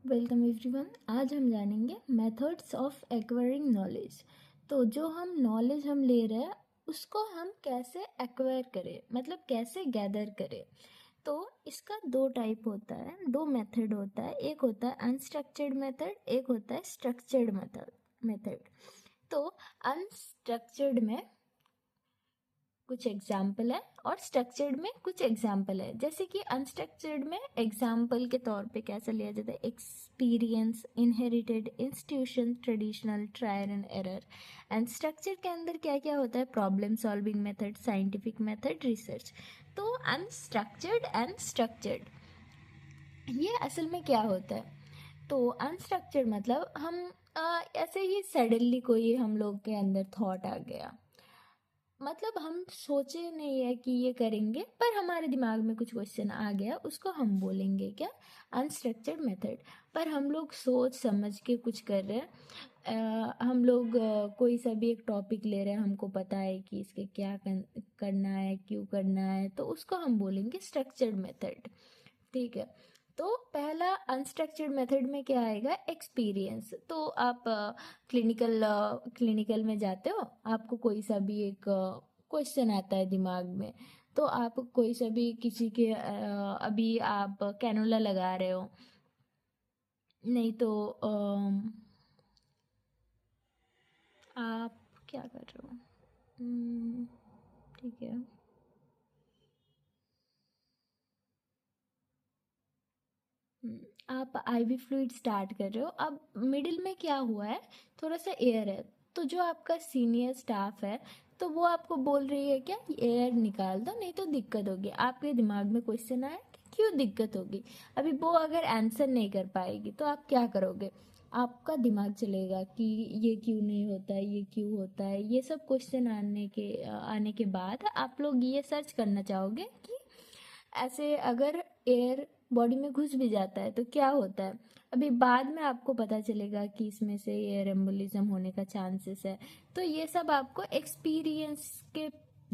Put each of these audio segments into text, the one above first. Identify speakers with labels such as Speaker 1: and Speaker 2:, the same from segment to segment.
Speaker 1: Welcome everyone. आज हम जानेंगे मेथड्स ऑफ एक्वायरिंग नॉलेज। तो जो हम नॉलेज ले रहे हैं उसको हम कैसे एक्वायर करें, मतलब कैसे गैदर करें। तो इसका दो टाइप होता है, दो मेथड होता है। एक होता है अनस्ट्रक्चर्ड मेथड, एक होता है स्ट्रक्चर्ड मेथड। तो अनस्ट्रक्चर्ड में कुछ एग्जाम्पल है और स्ट्रक्चर्ड में कुछ एग्जाम्पल है। जैसे कि अनस्ट्रक्चर्ड में एग्जाम्पल के तौर पे कैसा लिया जाता है, experience, inherited, institution, traditional, trial and error. And structure के अंदर क्या क्या होता है, problem solving method, scientific method, research. तो अनस्ट्रक्चर्ड एंड स्ट्रक्चर्ड, ये असल में क्या होता है। तो अनस्ट्रक्चर्ड मतलब हम ऐसे ही सडनली कोई हम लोग के अंदर थॉट आ गया, मतलब हम सोचे नहीं है कि ये करेंगे, पर हमारे दिमाग में कुछ क्वेश्चन आ गया, उसको हम बोलेंगे क्या, अनस्ट्रक्चर्ड मेथड। पर हम लोग सोच समझ के कुछ कर रहे हैं। हम लोग कोई सा भी एक टॉपिक ले रहे हैं, हमको पता है कि इसके क्या करना है, क्यों करना है, तो उसको हम बोलेंगे स्ट्रक्चर्ड मेथड। ठीक है। तो पहला अनस्ट्रक्चर्ड मेथड में क्या आएगा, एक्सपीरियंस। तो आप क्लिनिकल में जाते हो, आपको कोई सा भी एक क्वेश्चन आता है दिमाग में, तो आप कोई सा भी किसी के अभी आप कैनुला लगा रहे हो, नहीं तो आप क्या कर रहे हो, ठीक है। आप आईवी फ्लूइड स्टार्ट कर रहे हो, अब मिडिल में क्या हुआ है, थोड़ा सा एयर है, तो जो आपका सीनियर स्टाफ है तो वो आपको बोल रही है क्या, एयर निकाल दो नहीं तो दिक्कत होगी। आपके दिमाग में क्वेश्चन आया कि क्यों दिक्कत होगी। अभी वो अगर आंसर नहीं कर पाएगी तो आप क्या करोगे, आपका दिमाग चलेगा कि ये क्यों नहीं होता है, ये क्यों होता है। ये सब क्वेश्चन आने के बाद आप लोग ये सर्च करना चाहोगे कि ऐसे अगर एयर बॉडी में घुस भी जाता है तो क्या होता है। अभी बाद में आपको पता चलेगा कि इसमें से एयर एम्बोलिज्म होने का चांसेस है। तो ये सब आपको एक्सपीरियंस के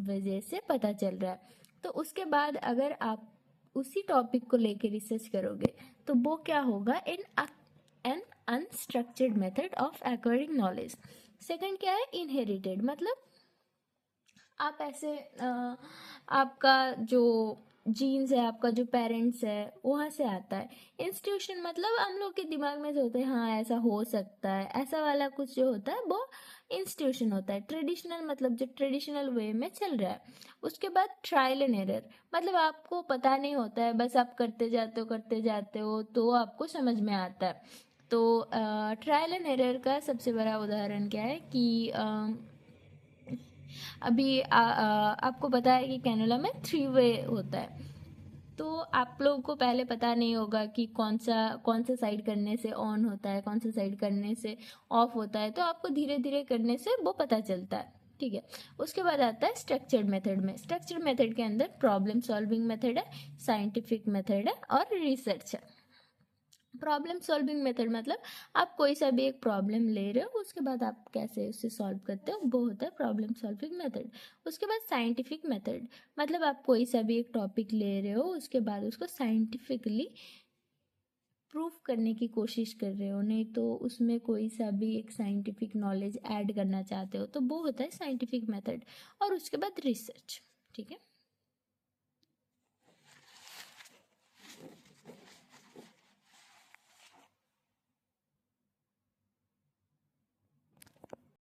Speaker 1: वजह से पता चल रहा है। तो उसके बाद अगर आप उसी टॉपिक को लेके रिसर्च करोगे तो वो क्या होगा, an unstructured method of acquiring knowledge. Second क्या है, इनहेरिटेड, मतलब आप ऐसे आपका जो जीन्स है, आपका जो पेरेंट्स है वहाँ से आता है। इंस्टीट्यूशन मतलब हम लोग के दिमाग में जो होता है, हाँ ऐसा हो सकता है, ऐसा वाला कुछ जो होता है वो इंस्टीट्यूशन होता है। ट्रेडिशनल मतलब जो ट्रेडिशनल वे में चल रहा है। उसके बाद ट्रायल एंड एरर, मतलब आपको पता नहीं होता है, बस आप करते जाते हो तो आपको समझ में आता है। तो ट्रायल एंड एरर का सबसे बड़ा उदाहरण क्या है कि अभी आपको पता है कि कैनुला में 3 वे होता है। तो आप लोगों को पहले पता नहीं होगा कि कौन सा साइड करने से ऑन होता है, कौन सा साइड करने से ऑफ होता है, तो आपको धीरे धीरे करने से वो पता चलता है। ठीक है। उसके बाद आता है स्ट्रक्चर्ड मेथड में। स्ट्रक्चर्ड मेथड के अंदर प्रॉब्लम सॉल्विंग मेथड है, साइंटिफिक मेथड है और रिसर्च है। प्रॉब्लम सॉल्विंग मेथड मतलब आप कोई सा भी एक प्रॉब्लम ले रहे हो, उसके बाद आप कैसे उसे सॉल्व करते हो, वो होता है प्रॉब्लम सॉल्विंग मेथड। उसके बाद साइंटिफिक मेथड, मतलब आप कोई सा भी एक टॉपिक ले रहे हो, उसके बाद उसको साइंटिफिकली प्रूफ करने की कोशिश कर रहे हो, नहीं तो उसमें कोई सा भी एक साइंटिफिक नॉलेज ऐड करना चाहते हो, तो वो होता है साइंटिफिक मेथड। और उसके बाद रिसर्च। ठीक है।